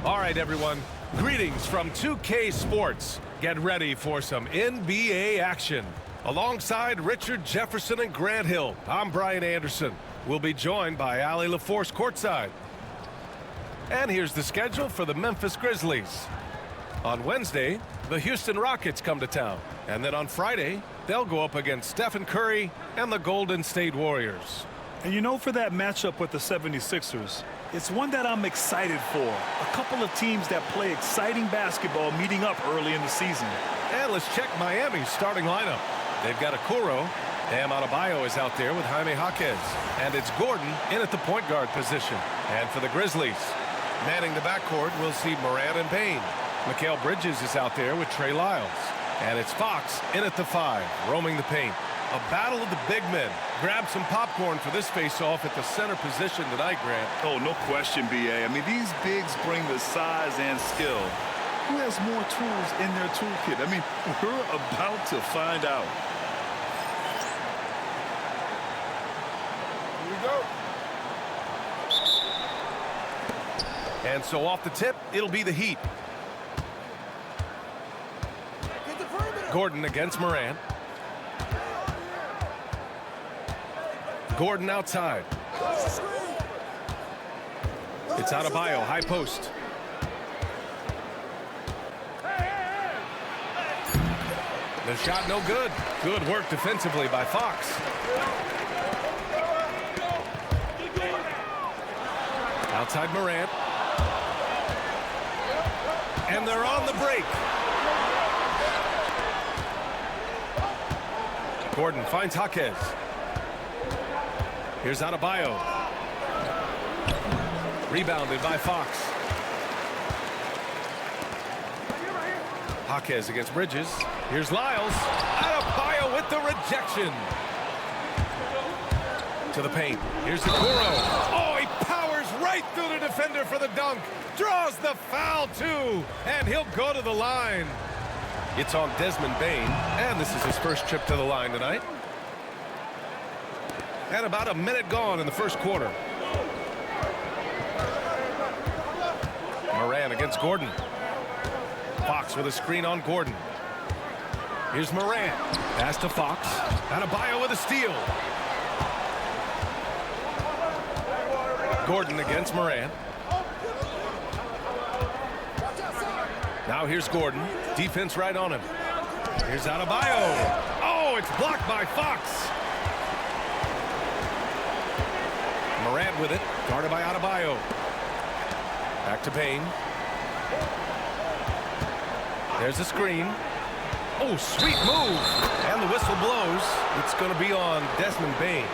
All right, everyone. Greetings from 2K Sports. Get ready for some NBA action. Alongside Richard Jefferson and Grant Hill, I'm Brian Anderson. We'll be joined by Allie LaForce courtside. And here's the schedule for the Memphis Grizzlies. On Wednesday, the Houston Rockets come to town. And then on Friday, they'll go up against Stephen Curry and the Golden State Warriors. And you know, for that matchup with the 76ers, it's one that I'm excited for. A couple of teams that play exciting basketball meeting up early in the season. And let's check Miami's starting lineup. They've got Okoro. Bam Adebayo is out there with Jaime Jaquez. And it's Gordon in at the point guard position. And for the Grizzlies, manning the backcourt, we'll see Morant and Payne. Mikal Bridges is out there with Trey Lyles. And it's Fox in at the 5, roaming the paint. A battle of the big men. Grab some popcorn for this face-off at the center position tonight, Grant. Oh, no question, B.A. I mean, these bigs bring the size and skill. Who has more tools in their toolkit? I mean, we're about to find out. Here we go. And so off the tip, it'll be the Heat. Gordon against Morant. Gordon outside. It's Adebayo, high post. The shot no good. Good work defensively by Fox. Outside Morant. And they're on the break. Gordon finds Jaquez. Here's Adebayo. Rebounded by Fox. Jaquez against Bridges. Here's Lyles. Adebayo with the rejection. To the paint. Here's Okoro. Oh, he powers right through the defender for the dunk. Draws the foul, too. And he'll go to the line. It's on Desmond Bane. And this is his first trip to the line tonight. And about a minute gone in the first quarter. Morant against Gordon. Fox with a screen on Gordon. Here's Morant. Pass to Fox. Adebayo with a steal. Gordon against Morant. Now here's Gordon. Defense right on him. Here's Adebayo. Oh, it's blocked by Fox. Morant with it, guarded by Adebayo. Back to Payne. There's a screen. Oh, sweet move. And the whistle blows. It's going to be on Desmond Bane.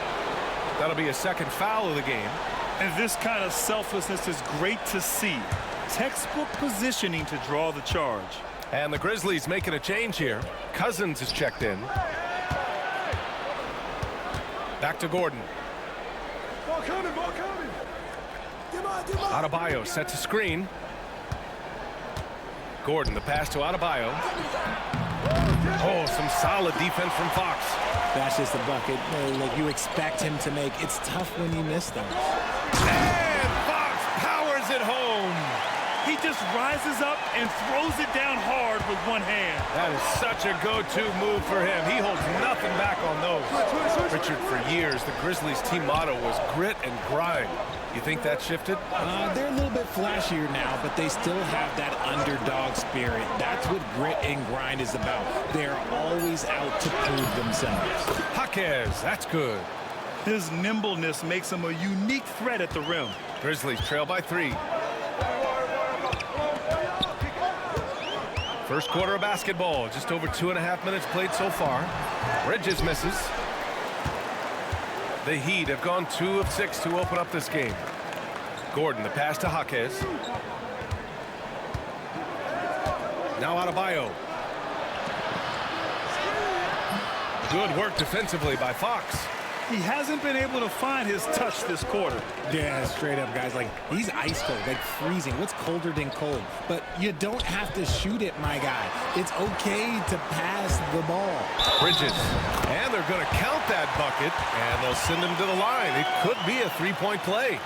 That'll be a second foul of the game. And this kind of selflessness is great to see. Textbook positioning to draw the charge. And the Grizzlies making a change here. Cousins is checked in. Back to Gordon. Ball coming. Adebayo sets a screen. Gordon, the pass to Adebayo. Oh, some solid defense from Fox. That's just a bucket that you expect him to make. It's tough when you miss them. And Fox powers it home. He just rises up and throws it down hard with one hand. That is such a go-to move for him. He holds nothing back on those. Richard, for years, the Grizzlies' team motto was grit and grind. You think that shifted? They're a little bit flashier now, but they still have that underdog spirit. That's what grit and grind is about. They're always out to prove themselves. Jaquez, that's good. His nimbleness makes him a unique threat at the rim. Grizzlies trail by 3. First quarter of basketball, just over 2.5 minutes played so far. Bridges misses. The Heat have gone 2 of 6 to open up this game. Gordon, the pass to Jaquez. Now Adebayo. Good work defensively by Fox. He hasn't been able to find his touch this quarter. Yeah, straight up, guys. Like, he's ice cold, like freezing. What's colder than cold? But you don't have to shoot it, my guy. It's okay to pass the ball. Bridges. And they're going to count that bucket, and they'll send him to the line. It could be a three-point play.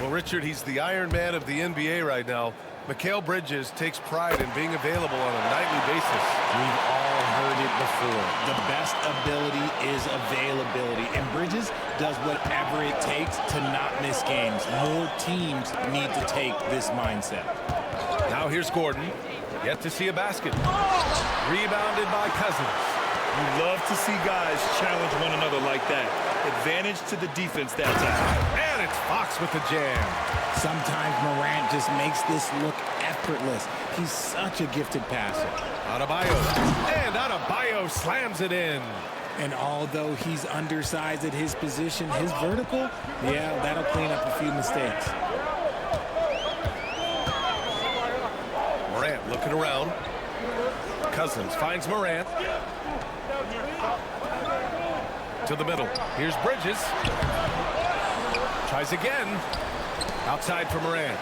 Well, Richard, he's the Iron Man of the NBA right now. Mikal Bridges takes pride in being available on a nightly basis. We've all heard it before. The best ability is availability. And Bridges does whatever it takes to not miss games. More teams need to take this mindset. Now here's Gordon. Yet to see a basket. Rebounded by Cousins. You love to see guys challenge one another like that. Advantage to the defense that time. And it's Fox with the jam. Sometimes Morant just makes this look effortless. He's such a gifted passer. Adebayo. And Adebayo slams it in. And although he's undersized at his position, his vertical, yeah, that'll clean up a few mistakes. Morant looking around. Cousins finds Morant. To the middle. Here's Bridges. Tries again. Outside for Morant.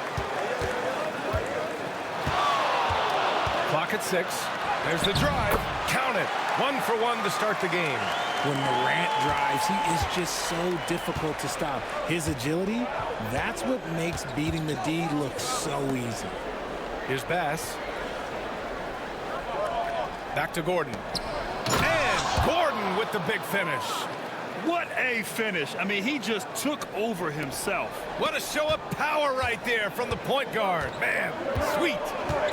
Clock at 6. There's the drive. Count it. 1 for 1 to start the game. When Morant drives, he is just so difficult to stop. His agility, that's what makes beating the D look so easy. Here's Bass. Back to Gordon. And Gordon with the big finish. What a finish. I mean, he just took over himself. What a show of power right there from the point guard. Man, sweet.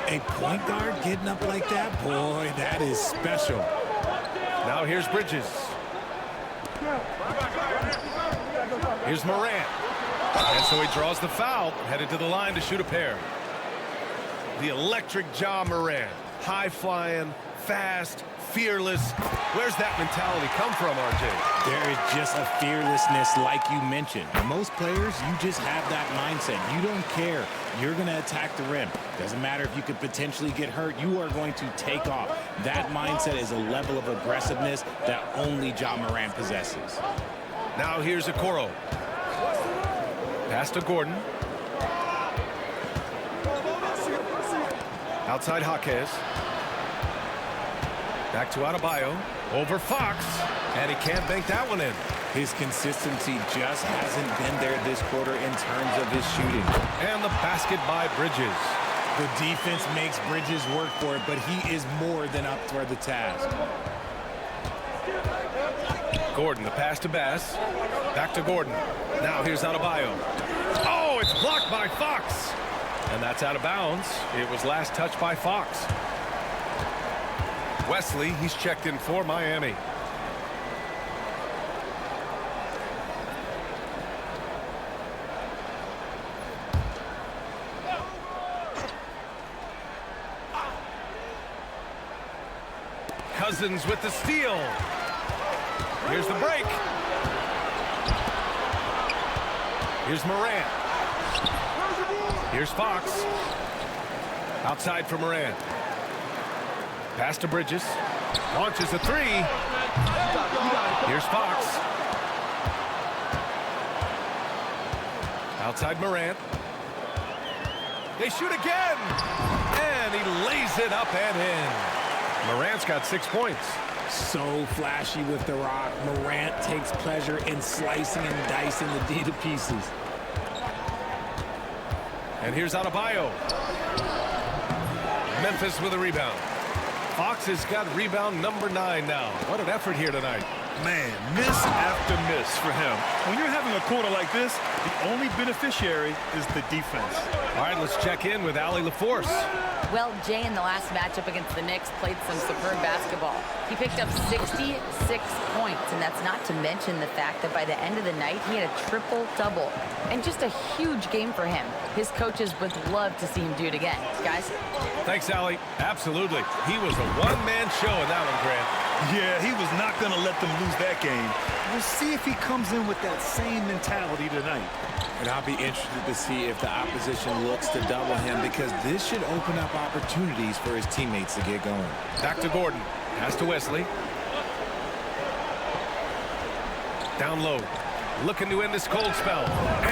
A point guard getting up like that? Boy, that is special. Now here's Bridges. Here's Morant. And so he draws the foul, headed to the line to shoot a pair. The electric Ja Morant. High-flying, fast, fearless. Where's that mentality come from, RJ? There is just a fearlessness like you mentioned. Most players, you just have that mindset. You don't care. You're going to attack the rim. Doesn't matter if you could potentially get hurt. You are going to take off. That mindset is a level of aggressiveness that only Ja Morant possesses. Now here's Okoro. Pass to Gordon. Outside Jaquez. Back to Adebayo. Over Fox. And he can't bank that one in. His consistency just hasn't been there this quarter in terms of his shooting. And the basket by Bridges. The defense makes Bridges work for it, but he is more than up for the task. Gordon, the pass to Bass. Back to Gordon. Now here's Adebayo. Oh, it's blocked by Fox. And that's out of bounds. It was last touched by Fox. Wesley, he's checked in for Miami. Cousins with the steal. Here's the break. Here's Morant. Here's Fox. Outside for Morant. Pass to Bridges. Launches a three. Here's Fox. Outside Morant. They shoot again. And he lays it up and in. Morant's got 6 points. So flashy with the rock. Morant takes pleasure in slicing and dicing the D to pieces. And here's Adebayo. Memphis with a rebound. Fox has got rebound number 9 now. What an effort here tonight. Man, miss after miss for him. When you're having a quarter like this, the only beneficiary is the defense. All right, let's check in with Allie LaForce. Well, Jay in the last matchup against the Knicks played some superb basketball. He picked up 66 points, and that's not to mention the fact that by the end of the night, he had a triple-double. And just a huge game for him. His coaches would love to see him do it again. Guys? Thanks, Allie. Absolutely. He was a one-man show in that one, Grant. Yeah, he was not going to let them lose that game. We'll see if he comes in with that same mentality tonight. And I'll be interested to see if the opposition looks to double him, because this should open up opportunities for his teammates to get going. Back to Gordon. Pass to Wesley. Down low. Looking to end this cold spell.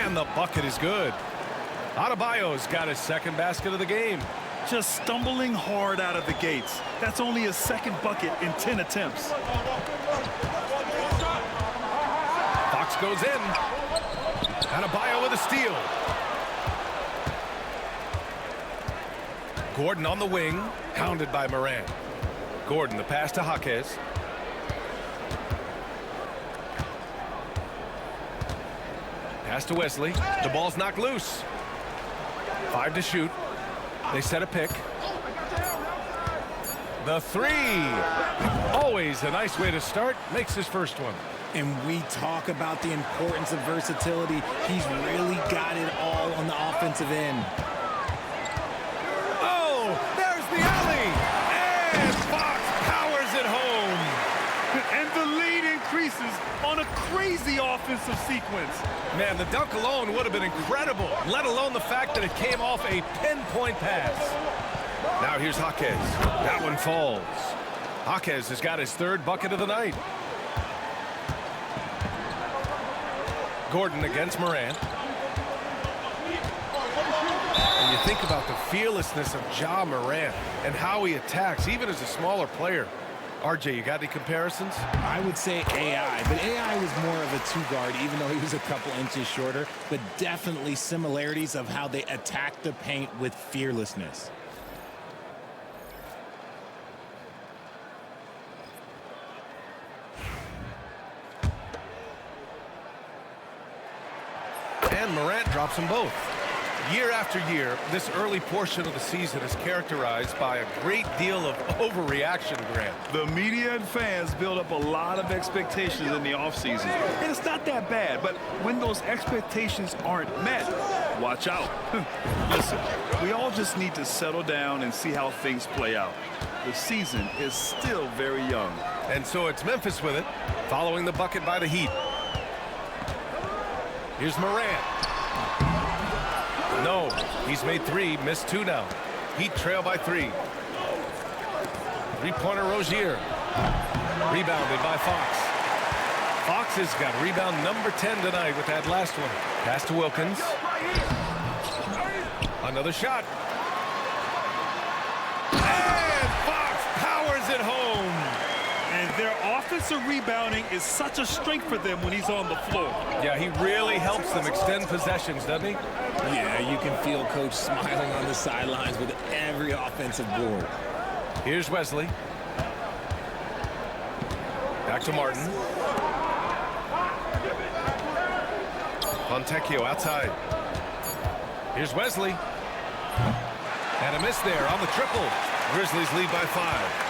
And the bucket is good. Adebayo's got his second basket of the game. Just stumbling hard out of the gates. That's only his second bucket in 10 attempts. Fox goes in. Adebayo with a steal. Gordon on the wing, hounded by Morant. Gordon, the pass to Jaquez. Pass to Wesley. The ball's knocked loose. 5 to shoot. They set a pick. The three. Always a nice way to start. Makes his first one. And we talk about the importance of versatility. He's really got it all on the offensive end. Oh, there's the alley. And Fox powers it home. And the lead increases on a crazy offensive sequence. Man, the dunk alone would have been incredible, let alone the fact that it came off a pinpoint pass. Now here's Jaquez. That one falls. Jaquez has got his third bucket of the night. Gordon against Morant. And you think about the fearlessness of Ja Morant and how he attacks, even as a smaller player. RJ, you got any comparisons? I would say AI, but AI was more of a two-guard, even though he was a couple inches shorter, but definitely similarities of how they attack the paint with fearlessness. And Morant drops them both. Year after year, this early portion of the season is characterized by a great deal of overreaction, Grant. The media and fans build up a lot of expectations in the offseason. And it's not that bad, but when those expectations aren't met, watch out. Listen, we all just need to settle down and see how things play out. The season is still very young. And so it's Memphis with it, following the bucket by the Heat. Here's Morant. No, he's made 3, missed 2 now. Heat trail by 3. Three-pointer Rozier. Rebounded by Fox. Fox has got rebound number 10 tonight with that last one. Pass to Wilkins. Another shot. And Fox powers it home. And their offensive rebounding is such a strength for them when he's on the floor. Yeah, he really helps them extend possessions, doesn't he? Yeah, you can feel Coach smiling on the sidelines with every offensive board. Here's Wesley. Back to Martin. Fontecchio outside. Here's Wesley. And a miss there on the triple. Grizzlies lead by 5.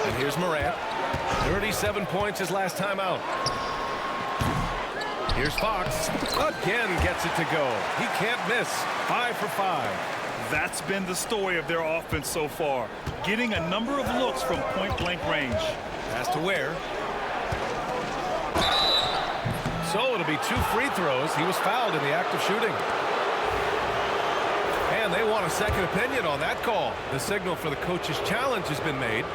And here's Morant. 37 points his last time out. Here's Fox. Again gets it to go. He can't miss. 5 for 5. That's been the story of their offense so far. Getting a number of looks from point-blank range. Pass to Ware. So it'll be 2 free throws. He was fouled in the act of shooting. And they want a second opinion on that call. The signal for the coach's challenge has been made.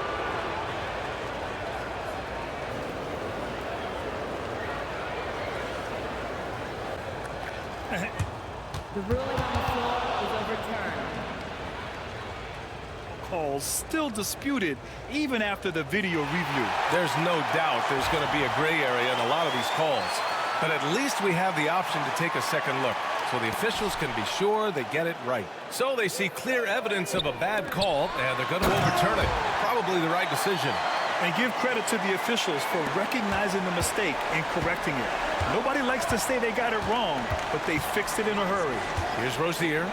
The ruling on the floor is overturned. Calls still disputed even after the video review. There's no doubt there's going to be a gray area in a lot of these calls. But at least we have the option to take a second look, so the officials can be sure they get it right. So they see clear evidence of a bad call, and they're going to overturn it. Probably the right decision. And give credit to the officials for recognizing the mistake and correcting it. Nobody likes to say they got it wrong, but they fixed it in a hurry. Here's Rozier.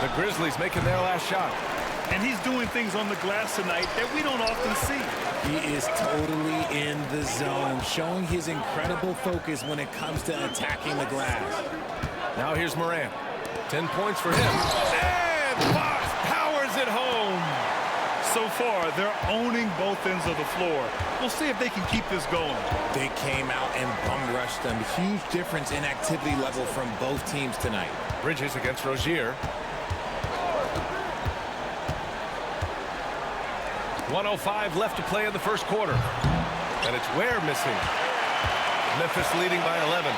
The Grizzlies making their last shot. And he's doing things on the glass tonight that we don't often see. He is totally in the zone, showing his incredible focus when it comes to attacking the glass. Now here's Morant. 10 points for him. And Fox powers it home. So far, they're owning both ends of the floor. We'll see if they can keep this going. They came out and bum rushed them. Huge difference in activity level from both teams tonight. Bridges against Rozier. 1:05 left to play in the first quarter. And it's Ware missing. Memphis leading by 11.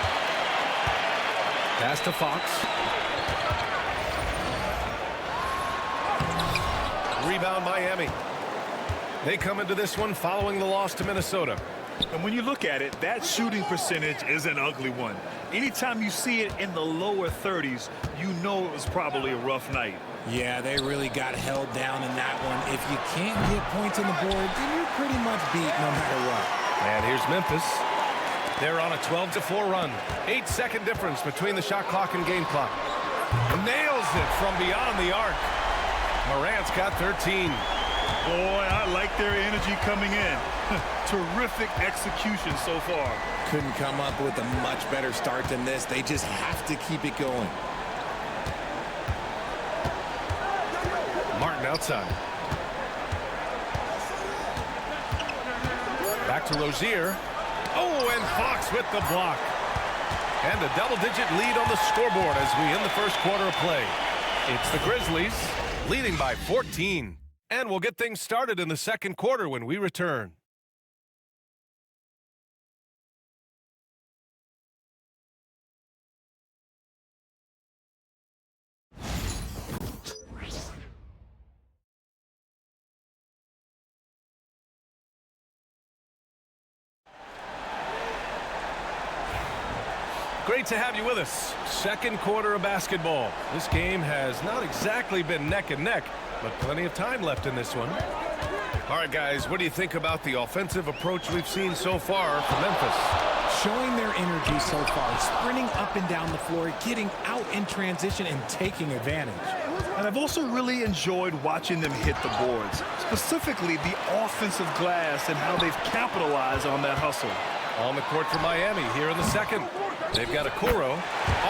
Pass to Fox. Rebound Miami. They come into this one following the loss to Minnesota. And when you look at it, that shooting percentage is an ugly one. Anytime you see it in the lower 30s, you know it was probably a rough night. Yeah, they really got held down in that one. If you can't get points on the board, then you're pretty much beat no matter what. And here's Memphis. They're on a 12-4 run. 8-second difference between the shot clock and game clock. Nails it from beyond the arc. Morant's got 13. Boy, I like their energy coming in. Terrific execution so far. Couldn't come up with a much better start than this. They just have to keep it going. Martin outside. Back to Rozier. Oh, and Fox with the block. And a double-digit lead on the scoreboard as we end the first quarter of play. It's the Grizzlies leading by 14. And we'll get things started in the second quarter when we return. Great to have you with us. Second quarter of basketball. This game has not exactly been neck and neck, but plenty of time left in this one. All right, guys, what do you think about the offensive approach we've seen so far from Memphis? Showing their energy so far, sprinting up and down the floor, getting out in transition and taking advantage. And I've also really enjoyed watching them hit the boards, specifically the offensive glass and how they've capitalized on that hustle. On the court for Miami here in the second. They've got Okoro,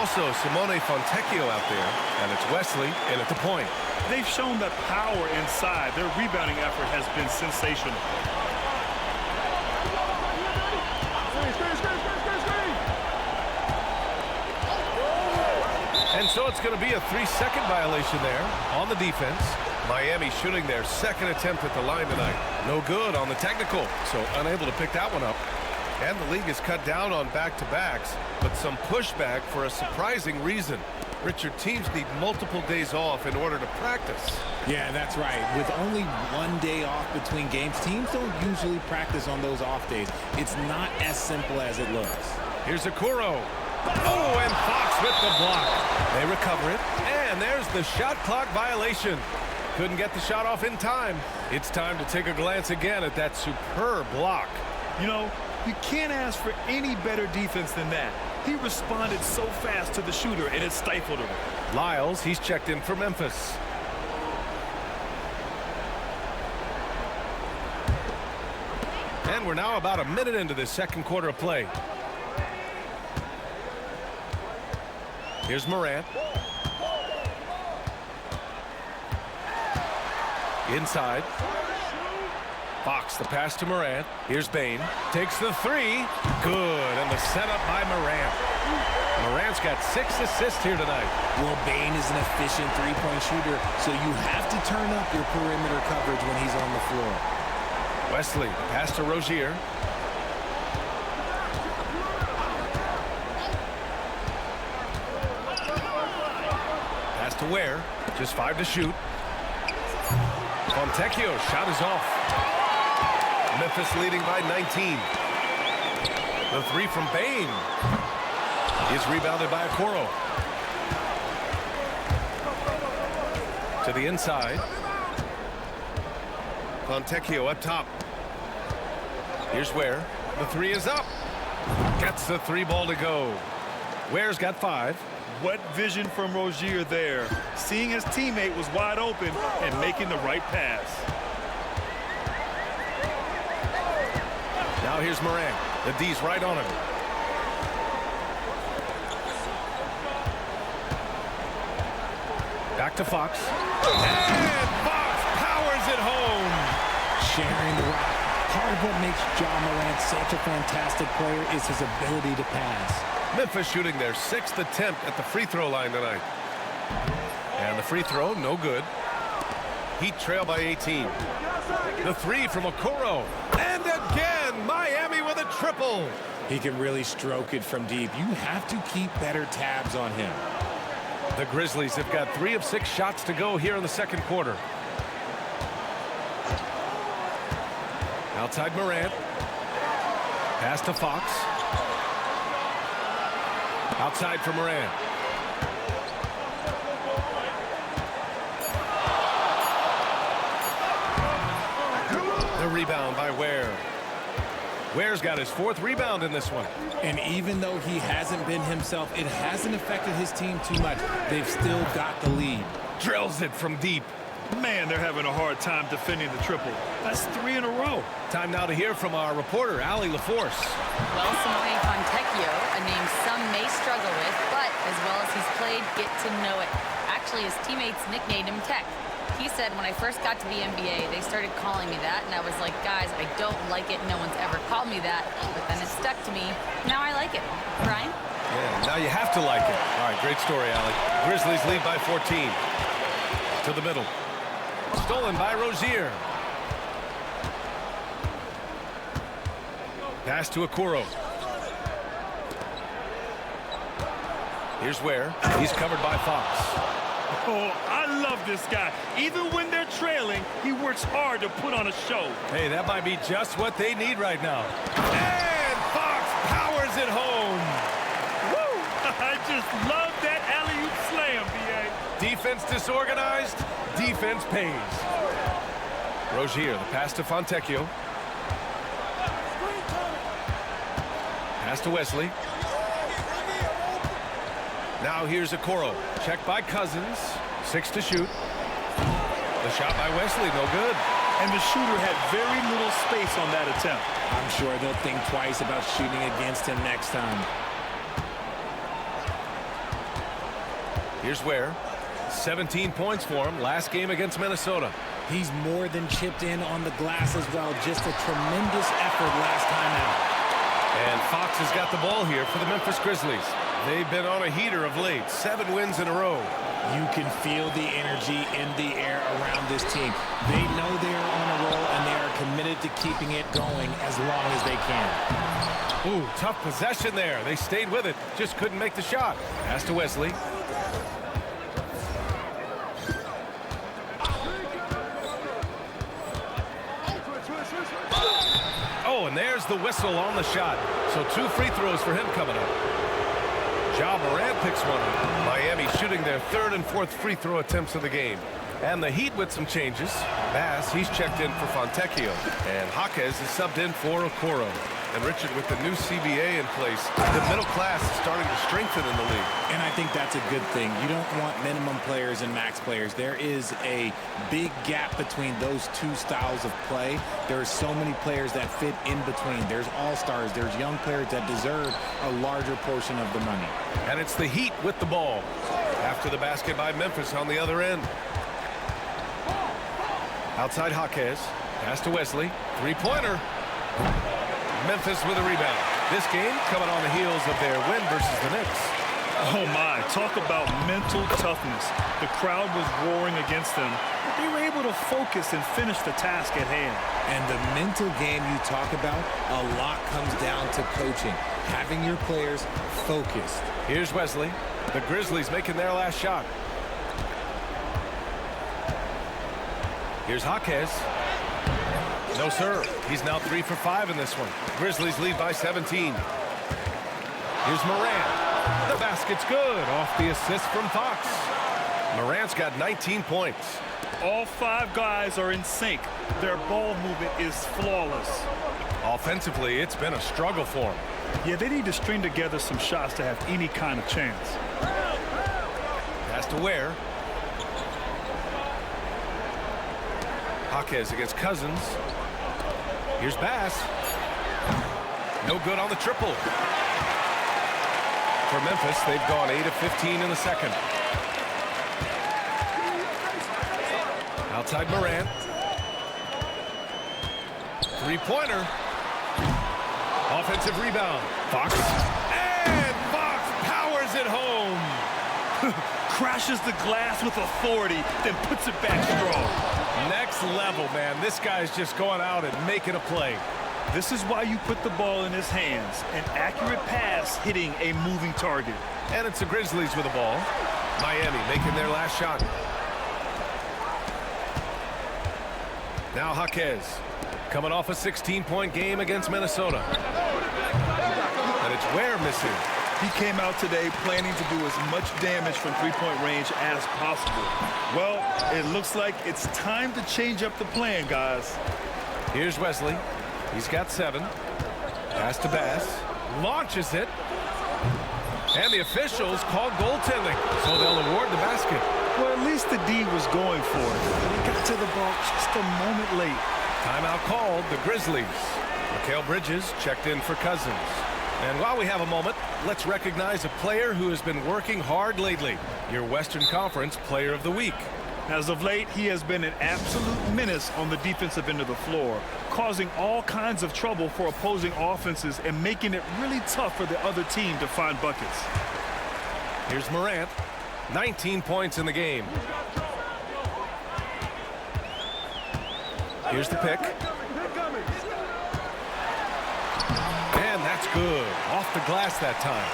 also Simone Fontecchio out there, and it's Wesley in at the point. They've shown that power inside. Their rebounding effort has been sensational. And so it's going to be a 3-second violation there on the defense. Miami shooting their second attempt at the line tonight. No good on the technical, so unable to pick that one up. And the league has cut down on back-to-backs, but some pushback for a surprising reason. Richard, teams need multiple days off in order to practice. Yeah, that's right. With only 1 day off between games, teams don't usually practice on those off days. It's not as simple as it looks. Here's Okoro. Oh, and Fox with the block. They recover it, and there's the shot clock violation. Couldn't get the shot off in time. It's time to take a glance again at that superb block. You know, you can't ask for any better defense than that. He responded so fast to the shooter, and it stifled him. Lyles, he's checked in for Memphis. And we're now about a minute into this second quarter of play. Here's Morant. Inside. Fox, the pass to Morant. Here's Bane. Takes the three. Good. And the setup by Morant. Morant's got 6 assists here tonight. Well, Bane is an efficient three-point shooter, so you have to turn up your perimeter coverage when he's on the floor. Wesley, pass to Rozier. Pass to Ware. Just 5 to shoot. Fontecchio, shot is off. Memphis leading by 19. The three from Bane is rebounded by Okoro. To the inside. Fontecchio up top. Here's Ware. The three is up. Gets the 3 ball to go. Ware's got 5. What vision from Rozier there. Seeing his teammate was wide open and making the right pass. Now here's Morant. The D's right on him. Back to Fox. And Fox powers it home. Sharing the rock. Part of what makes Ja Morant such a fantastic player is his ability to pass. Memphis shooting their 6th attempt at the free throw line tonight. And the free throw, no good. Heat trail by 18. The three from Okoro. And again, Miami with a triple. He can really stroke it from deep. You have to keep better tabs on him. The Grizzlies have got 3 of 6 shots to go here in the second quarter. Outside Morant. Pass to Fox. Outside for Morant. The rebound by Ware. Ware's got his 4th rebound in this one. And even though he hasn't been himself, it hasn't affected his team too much. They've still got the lead. Drills it from deep. Man, they're having a hard time defending the triple. That's 3 in a row. Time now to hear from our reporter, Allie LaForce. Well, Simone Fontecchio, a name some may struggle with, but as well as he's played, get to know it. Actually, his teammates nicknamed him Tech. He said, when I first got to the NBA, they started calling me that, and I was like, guys, I don't like it. No one's ever called me that. But then it stuck to me. Now I like it. Brian? Yeah, now you have to like it. All right, great story, Allie. Grizzlies lead by 14. To the middle. Stolen by Rozier. Pass to Okoro. Here's Ware. He's covered by Fox. Oh, I love this guy. Even when they're trailing, he works hard to put on a show. Hey, that might be just what they need right now. And Fox powers it home. Woo! I just love that alley-oop slam, B.A. Defense disorganized, defense pays. Rozier, the pass to Fontecchio. Pass to Wesley. Now here's Okoro. Checked by Cousins. 6 to shoot. The shot by Wesley, no good. And the shooter had very little space on that attempt. I'm sure they'll think twice about shooting against him next time. Here's Ware. 17 points for him. Last game against Minnesota. He's more than chipped in on the glass as well. Just a tremendous effort last time out. And Fox has got the ball here for the Memphis Grizzlies. They've been on a heater of late. 7 wins in a row. You can feel the energy in the air around this team. They know they are on a roll, and they are committed to keeping it going as long as they can. Ooh, tough possession there. They stayed with it. Just couldn't make the shot. Pass to Wesley. Oh, and there's the whistle on the shot. So 2 free throws for him coming up. Morant picks one up. Miami shooting their 3rd and 4th free throw attempts of the game. And the Heat with some changes. Bass, he's checked in for Fontecchio. And Jaquez is subbed in for Okoro. And Richard, with the new CBA in place, the middle class is starting to strengthen in the league. And I think that's a good thing. You don't want minimum players and max players. There is a big gap between those 2 styles of play. There are so many players that fit in between. There's all-stars. There's young players that deserve a larger portion of the money. And it's the Heat with the ball. After the basket by Memphis on the other end. Outside Jaquez. Pass to Wesley. 3-pointer. Memphis with a rebound. This game coming on the heels of their win versus the Knicks. Oh, my. Talk about mental toughness. The crowd was roaring against them, but they were able to focus and finish the task at hand. And the mental game you talk about, a lot comes down to coaching. Having your players focused. Here's Wesley. The Grizzlies making their last shot. Here's Jaquez. No, sir. He's now 3 for 5 in this one. Grizzlies lead by 17. Here's Morant. The basket's good. Off the assist from Fox. Morant's got 19 points. All 5 guys are in sync. Their ball movement is flawless. Offensively, it's been a struggle for them. Yeah, they need to string together some shots to have any kind of chance. Pass to Ware. Jaquez against Cousins. Here's Bass. No good on the triple. For Memphis, they've gone 8 of 15 in the second. Outside Morant. 3-pointer. Offensive rebound. Fox. And Fox powers it home. Crashes the glass with authority, then puts it back strong. Next level, man. This guy's just going out and making a play. This is why you put the ball in his hands. An accurate pass hitting a moving target. And it's the Grizzlies with the ball. Miami making their last shot. Now Jaquez coming off a 16-point game against Minnesota. it's Ware missing. He came out today planning to do as much damage from three-point range as possible. Well, it looks like it's time to change up the plan, guys. Here's Wesley. He's got 7. Pass to Bass. Launches it. And the officials called goaltending, so they'll award the basket. Well, at least the D was going for it. He got to the ball just a moment late. Timeout called, the Grizzlies. Mikal Bridges checked in for Cousins. And while we have a moment, let's recognize a player who has been working hard lately. Your Western Conference Player of the Week. As of late, he has been an absolute menace on the defensive end of the floor, causing all kinds of trouble for opposing offenses and making it really tough for the other team to find buckets. Here's Morant, 19 points in the game. Here's the pick. And that's good. Off the glass that time.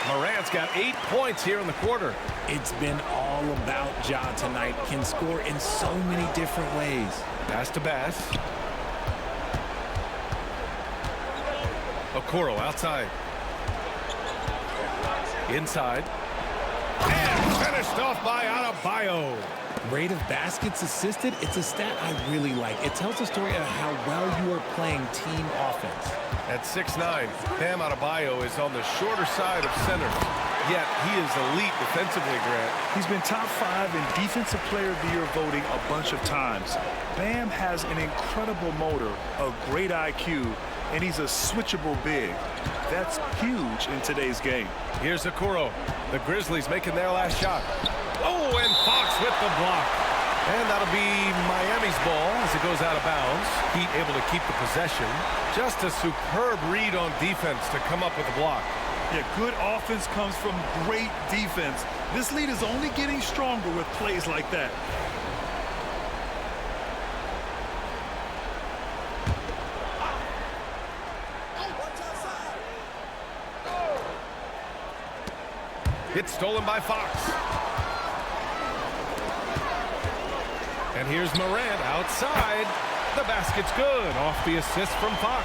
Morant's got 8 points here in the quarter. It's been all about Ja tonight. Can score in so many different ways. Pass to Bass. Okoro outside. Inside. And finished off by Adebayo. Rate of baskets assisted, it's a stat I really like. It tells a story of how well you are playing team offense. At 6'9", Bam Adebayo is on the shorter side of center. Yet he is elite defensively, Grant. He's been top 5 in Defensive Player of the Year voting a bunch of times. Bam has an incredible motor, a great IQ, and he's a switchable big. That's huge in today's game. Here's Okoro. The Grizzlies making their last shot. Oh, and Fox with the block. And that'll be Miami's ball as it goes out of bounds. Heat able to keep the possession. Just a superb read on defense to come up with the block. Yeah, good offense comes from great defense. This lead is only getting stronger with plays like that. It's stolen by Fox. And here's Morant outside. The basket's good off the assist from Fox.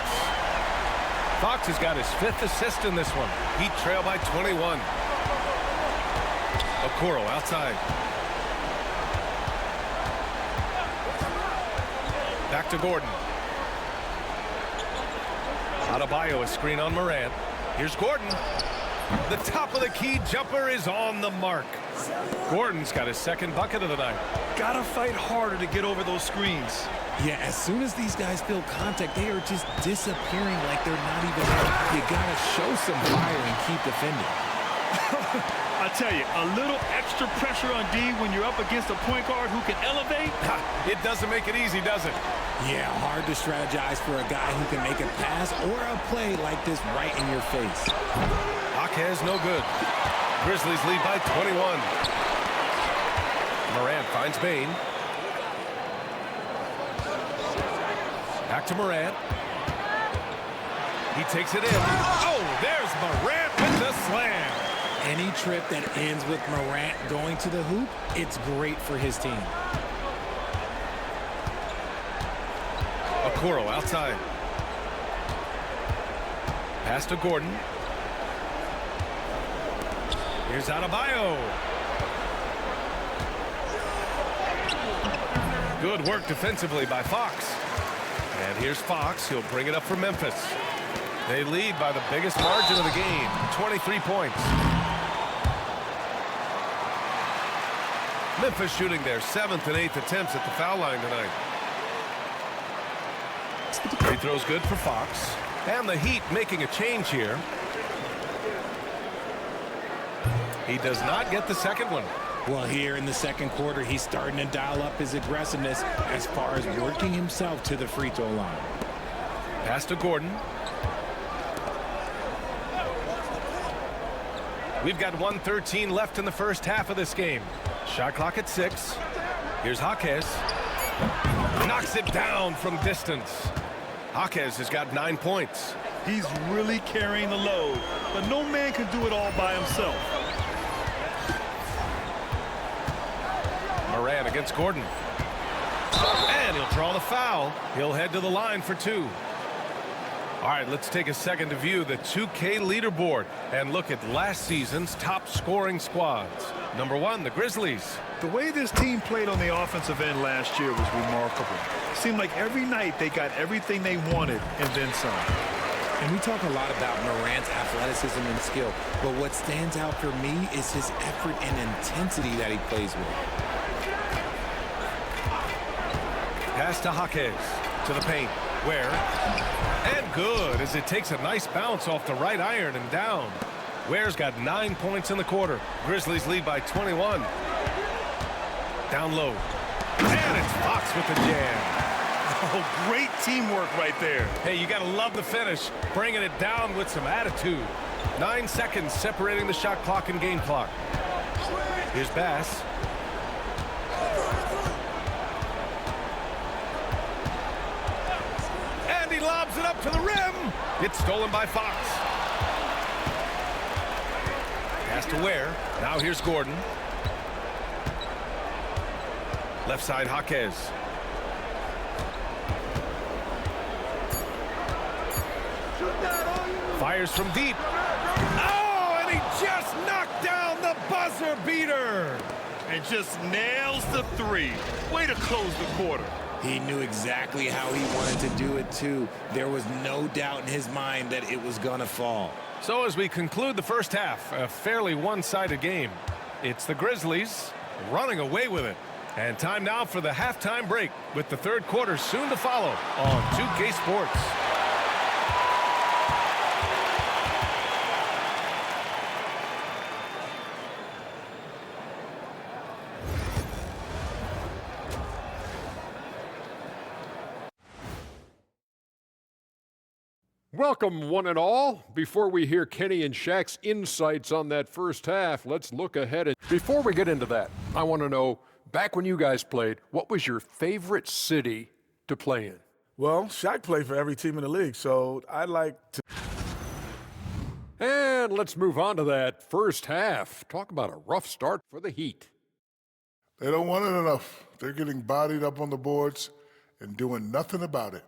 Fox has got his 5th assist in this one. Heat trail by 21. Okoro outside. Back to Gordon. Adebayo, a screen on Morant. Here's Gordon. The top of the key jumper is on the mark. Gordon's got his 2nd bucket of the night. Gotta fight harder to get over those screens. Yeah, as soon as these guys feel contact, they are just disappearing like they're not even there. You gotta show some fire and keep defending. I tell you, a little extra pressure on D when you're up against a point guard who can elevate. It doesn't make it easy, does it? Yeah, hard to strategize for a guy who can make a pass or a play like this right in your face. Jaquez no good. Grizzlies lead by 21. Morant finds Bain. Back to Morant. He takes it in. Oh, there's Morant with the slam. Any trip that ends with Morant going to the hoop, it's great for his team. Okoro outside. Pass to Gordon. Here's Adebayo. Good work defensively by Fox. And here's Fox. He'll bring it up for Memphis. They lead by the biggest margin of the game, 23 points. Memphis shooting their 7th and 8th attempts at the foul line tonight. Free throw's good for Fox. And the Heat making a change here. He does not get the 2nd one. Well, here in the 2nd quarter, he's starting to dial up his aggressiveness as far as working himself to the free throw line. Pass to Gordon. We've got 1:13 left in the first half of this game. Shot clock at 6. Here's Jaquez. Knocks it down from distance. Jaquez has got 9 points. He's really carrying the load, but no man can do it all by himself. Morant against Gordon. And he'll draw the foul. He'll head to the line for 2. All right, let's take a second to view the 2K leaderboard and look at last season's top scoring squads. Number 1, the Grizzlies. The way this team played on the offensive end last year was remarkable. Seemed like every night they got everything they wanted and then some. And we talk a lot about Morant's athleticism and skill, but what stands out for me is his effort and intensity that he plays with. Pass to Jaquez, to the paint, where? And good, as it takes a nice bounce off the right iron and down. Ware's got 9 points in the quarter. Grizzlies lead by 21. Down low. And it's Fox with the jam. Oh, great teamwork right there. Hey, you got to love the finish. Bringing it down with some attitude. 9 seconds separating the shot clock and game clock. Here's Bass. And he lobs it up to the rim. It's stolen by Fox. Pass to Ware. Now here's Gordon. Left side, Jaquez. Fires from deep. Oh, and he just knocked down the buzzer beater. And just nails the three. Way to close the quarter. He knew exactly how he wanted to do it, too. There was no doubt in his mind that it was going to fall. So as we conclude the first half, a fairly one-sided game. It's the Grizzlies running away with it. And time now for the halftime break, with the third quarter soon to follow on 2K Sports. Welcome, one and all. Before we hear Kenny and Shaq's insights on that first half, let's look ahead. And before we get into that, I want to know, back when you guys played, what was your favorite city to play in? Well, Shaq played for every team in the league, so I'd like to. And let's move on to that first half. Talk about a rough start for the Heat. They don't want it enough. They're getting bodied up on the boards and doing nothing about it.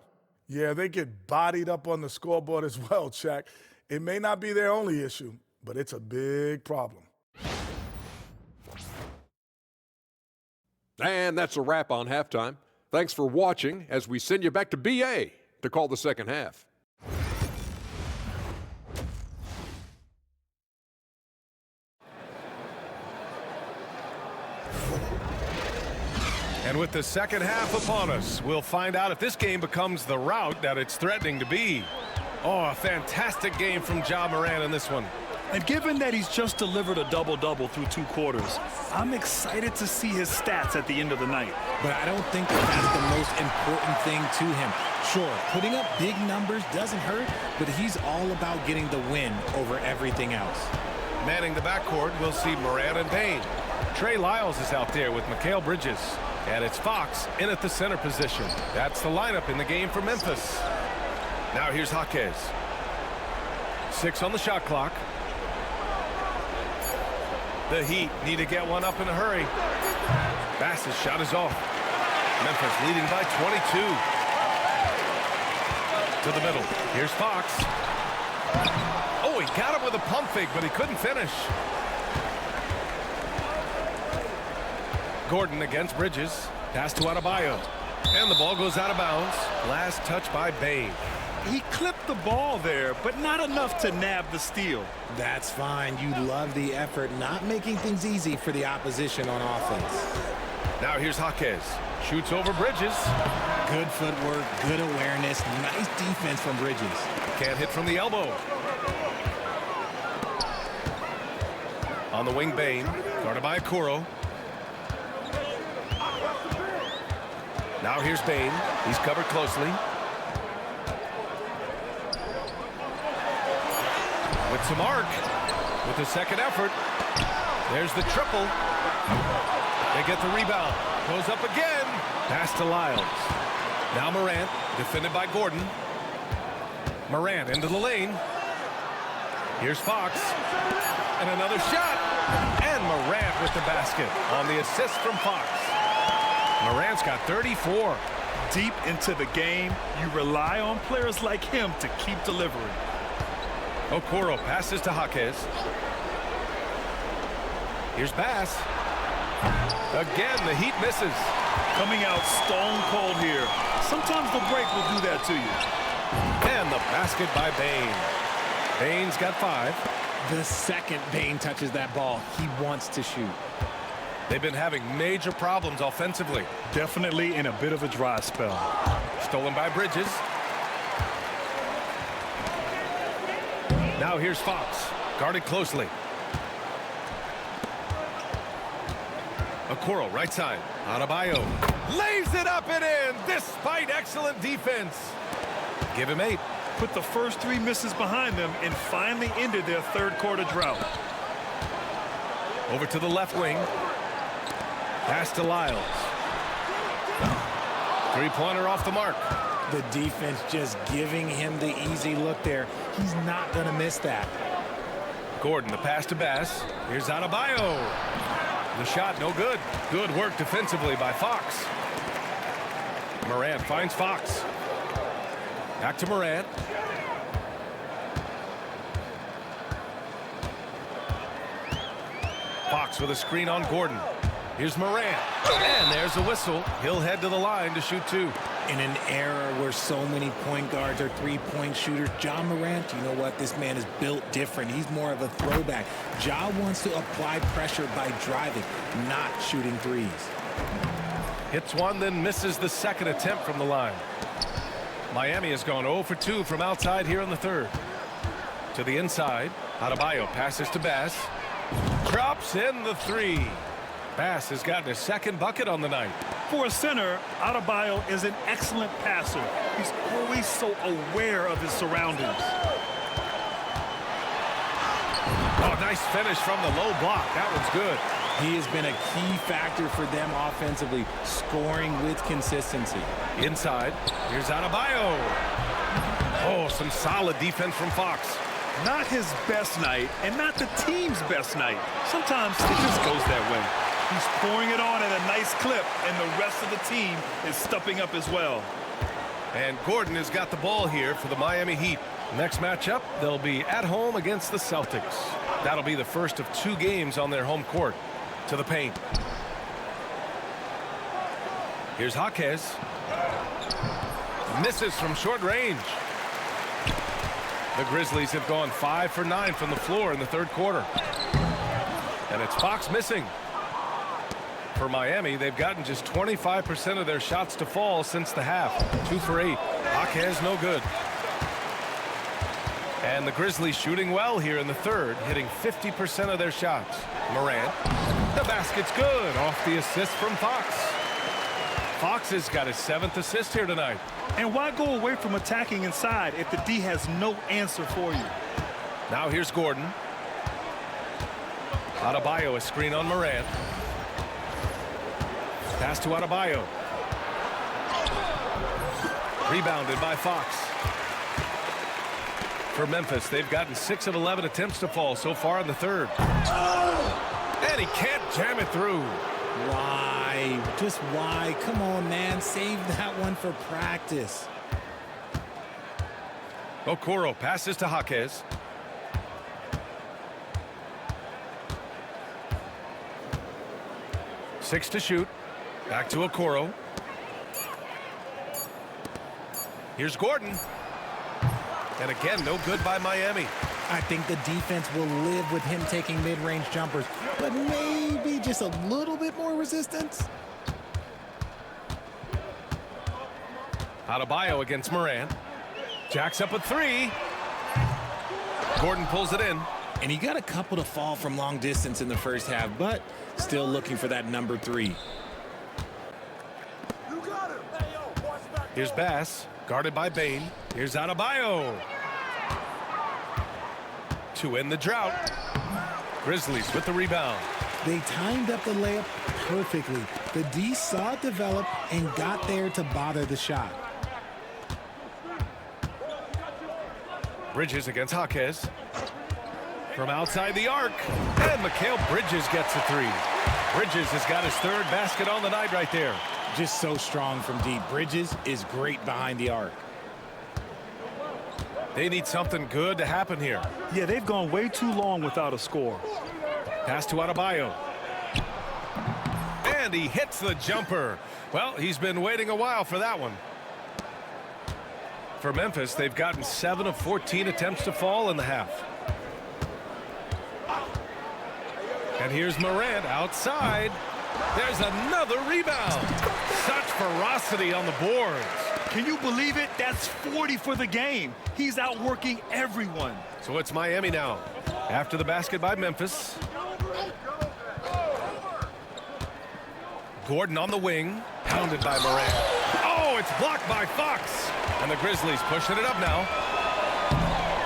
Yeah, they get bodied up on the scoreboard as well, Shaq. It may not be their only issue, but it's a big problem. And that's a wrap on halftime. Thanks for watching as we send you back to BA to call the second half. And with the second half upon us, we'll find out if this game becomes the rout that it's threatening to be. Oh, a fantastic game from Ja Morant in this one. And given that he's just delivered a double-double through 2 quarters, I'm excited to see his stats at the end of the night. But I don't think that's the most important thing to him. Sure, putting up big numbers doesn't hurt, but he's all about getting the win over everything else. Manning the backcourt, we'll see Morant and Bain. Trey Lyles is out there with Mikal Bridges. And it's Fox in at the center position. That's the lineup in the game for Memphis. Now here's Jaquez. 6 on the shot clock. The Heat need to get one up in a hurry. Bass's shot is off. Memphis leading by 22. To the middle. Here's Fox. Oh, he got him with a pump fake, but he couldn't finish. Gordon against Bridges. Pass to Adebayo. And the ball goes out of bounds. Last touch by Bain. He clipped the ball there, but not enough to nab the steal. That's fine. You love the effort, not making things easy for the opposition on offense. Now here's Jaquez. Shoots over Bridges. Good footwork, good awareness, nice defense from Bridges. Can't hit from the elbow. On the wing, Bain. Guarded by Okoro. Now here's Bain. He's covered closely. With some arc. With the second effort. There's the triple. They get the rebound. Goes up again. Pass to Lyles. Now Morant. Defended by Gordon. Morant into the lane. Here's Fox. And another shot. And Morant with the basket on the assist from Fox. Morant's got 34. Deep into the game, you rely on players like him to keep delivering. Okoro passes to Jaquez. Here's Bass. Again, the Heat misses. Coming out stone cold here. Sometimes the break will do that to you. And the basket by Bane. Bane's got 5. The second Bane touches that ball, he wants to shoot. They've been having major problems offensively. Definitely in a bit of a dry spell. Stolen by Bridges. Now here's Fox. Guarded closely. Okoro, right side. Adebayo lays it up and in despite excellent defense. Give him 8. Put the first 3 misses behind them and finally ended their third quarter drought. Over to the left wing. Pass to Lyles. 3-pointer off the mark. The defense just giving him the easy look there. He's not going to miss that. Gordon, the pass to Bass. Here's Adebayo. The shot, no good. Good work defensively by Fox. Morant finds Fox. Back to Morant. Fox with a screen on Gordon. Here's Morant. And there's a whistle. He'll head to the line to shoot 2. In an era where so many point guards are three-point shooters, Ja Morant, you know what? This man is built different. He's more of a throwback. Ja wants to apply pressure by driving, not shooting threes. Hits one, then misses the second attempt from the line. Miami has gone 0 for 2 from outside here in the third. To the inside. Adebayo passes to Bass. Drops in the 3. Bass has gotten his second bucket on the night. For a center, Adebayo is an excellent passer. He's always so aware of his surroundings. Oh, nice finish from the low block. That one's good. He has been a key factor for them offensively, scoring with consistency. Inside, here's Adebayo. Oh, some solid defense from Fox. Not his best night, and not the team's best night. Sometimes it just goes that way. He's pouring it on at a nice clip, and the rest of the team is stepping up as well. And Gordon has got the ball here for the Miami Heat. Next matchup, they'll be at home against the Celtics. That'll be the first of 2 games on their home court. To the paint. Here's Jaquez. Misses from short range. The Grizzlies have gone 5 for 9 from the floor in the third quarter. And it's Fox missing. For Miami, they've gotten just 25% of their shots to fall since the half. 2 for 8. Jaquez no good. And the Grizzlies shooting well here in the third, hitting 50% of their shots. Morant. The basket's good off the assist from Fox. Fox has got his 7th assist here tonight. And why go away from attacking inside if the D has no answer for you? Now here's Gordon. Adebayo, a screen on Morant. Pass to Adebayo. Rebounded by Fox. For Memphis, they've gotten 6 of 11 attempts to fall so far in the third. And he can't jam it through. Why? Just why? Come on, man. Save that one for practice. Okoro passes to Jaquez. Six to shoot. Back to Okoro. Here's Gordon. And again, no good by Miami. I think the defense will live with him taking mid-range jumpers, but maybe just a little bit more resistance. Adebayo against Morant. Jacks up a 3. Gordon pulls it in. And he got a couple to fall from long distance in the first half, but still looking for that number 3. Here's Bass, guarded by Bane. Here's Adebayo. To end the drought. Grizzlies with the rebound. They timed up the layup perfectly. The D saw it develop and got there to bother the shot. Bridges against Jaquez. From outside the arc. And Mikal Bridges gets a 3. Bridges has got his 3rd basket on the night right there. Just so strong from deep. Bridges is great behind the arc. They need something good to happen here. Yeah, they've gone way too long without a score. Pass to Adebayo. And he hits the jumper. Well, he's been waiting a while for that one. For Memphis, they've gotten 7 of 14 attempts to fall in the half. And here's Morant outside. There's another rebound. Such ferocity on the boards. Can you believe it? That's 40 for the game. He's outworking everyone. So it's Miami now. After the basket by Memphis. Gordon on the wing. Pounded by Morant. Oh, it's blocked by Fox. And the Grizzlies pushing it up now.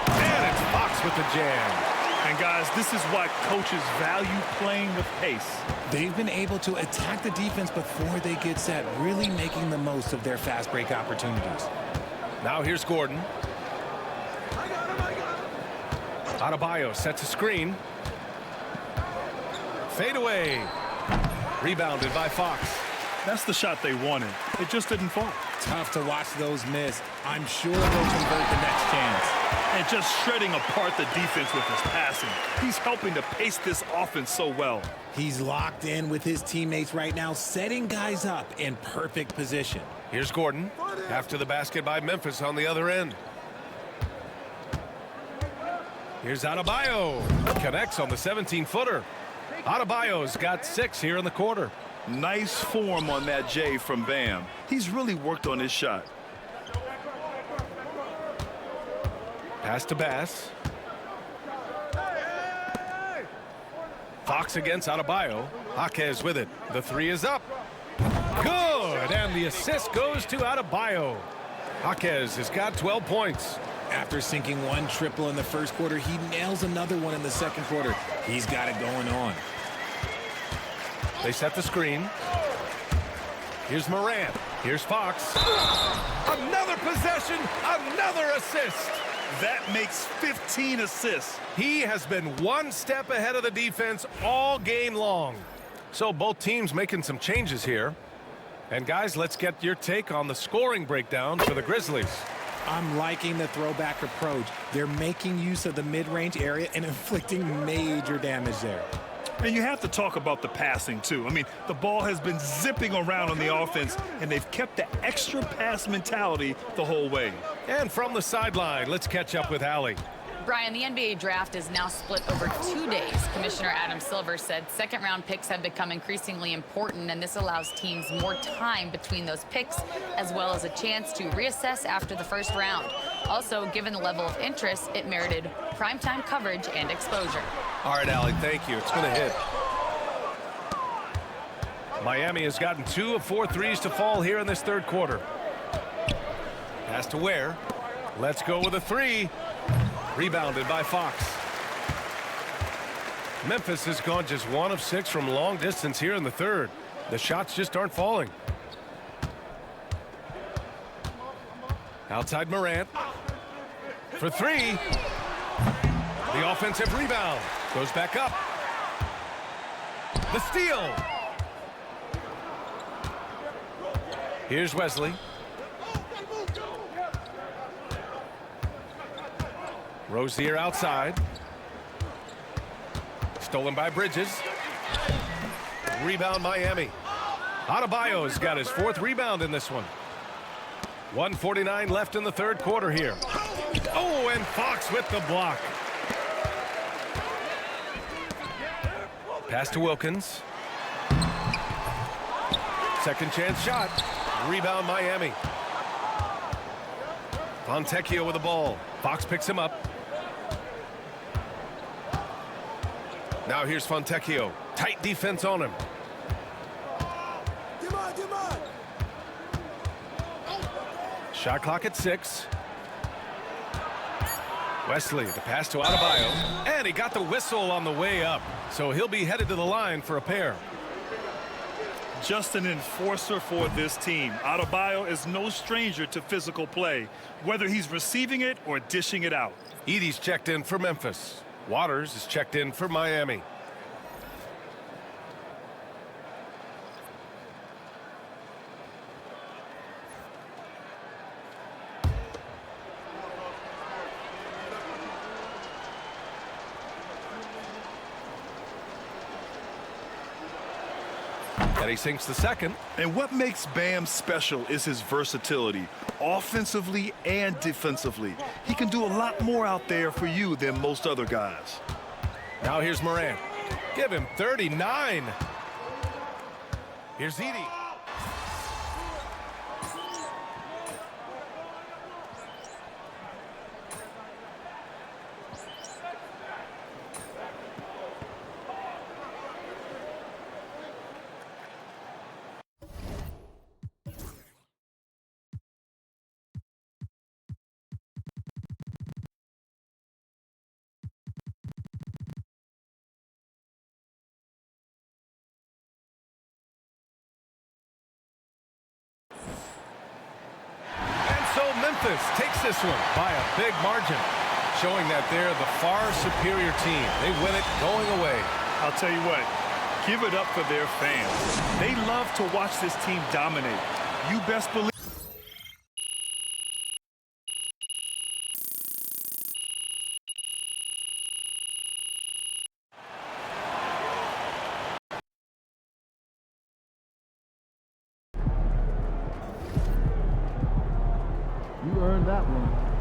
And it's Fox with the jam. And guys, this is why coaches value playing with pace. They've been able to attack the defense before they get set, really making the most of their fast break opportunities. Now here's Gordon. Adebayo sets a screen. Fade away. Rebounded by Fox. That's the shot they wanted. It just didn't fall. Tough to watch those miss. I'm sure they'll convert the next chance. And just shredding apart the defense with his passing. He's helping to pace this offense so well. He's locked in with his teammates right now, setting guys up in perfect position. Here's Gordon. After the basket by Memphis on the other end. Here's Adebayo. Connects on the 17-footer. Adebayo's got 6 here in the quarter. Nice form on that J from Bam. He's really worked on his shot. Pass to Bass. Fox against Adebayo. Jaquez with it. The 3 is up. Good. And the assist goes to Adebayo. Jaquez has got 12 points. After sinking 1 triple in the first quarter, he nails another one in the second quarter. He's got it going on. They set the screen. Here's Morant. Here's Fox. Another possession. Another assist. That makes 15 assists. He has been one step ahead of the defense all game long. So both teams making some changes here. And guys, let's get your take on the scoring breakdown for the Grizzlies. I'm liking the throwback approach. They're making use of the mid-range area and inflicting major damage there. And you have to talk about the passing, too. I mean, the ball has been zipping around on the offense, and they've kept the extra pass mentality the whole way. And from the sideline, let's catch up with Allie. Brian, the NBA draft is now split over 2 days. Commissioner Adam Silver said second-round picks have become increasingly important, and this allows teams more time between those picks, as well as a chance to reassess after the first round. Also, given the level of interest, it merited primetime coverage and exposure. All right, Allie, thank you. It's going to hit. Miami has gotten 2 of 4 threes to fall here in this third quarter. Pass to Ware. Let's go with a 3. Rebounded by Fox. Memphis has gone just 1 of 6 from long distance here in the third. The shots just aren't falling. Outside Morant. For 3. The offensive rebound. Goes back up. The steal. Here's Wesley. Rozier outside. Stolen by Bridges. Rebound Miami. Adebayo's got his 4th rebound in this one. 1:49 left in the third quarter here. Oh, and Fox with the block. Pass to Wilkins. Second chance shot. Rebound Miami. Fontecchio with the ball. Fox picks him up. Now here's Fontecchio. Tight defense on him. Shot clock at 6. Wesley, the pass to Adebayo. And he got the whistle on the way up. So he'll be headed to the line for a pair. Just an enforcer for this team. Adebayo is no stranger to physical play, whether he's receiving it or dishing it out. Edey's checked in for Memphis. Waters is checked in for Miami. And he sinks the second. And what makes Bam special is his versatility, offensively and defensively. He can do a lot more out there for you than most other guys. Now here's Morant. Give him 39. Here's Edie. Memphis takes this one by a big margin, showing that they're the far superior team. They win it going away. I'll tell you what, give it up for their fans. They love to watch this team dominate. You best believe. You earned that one.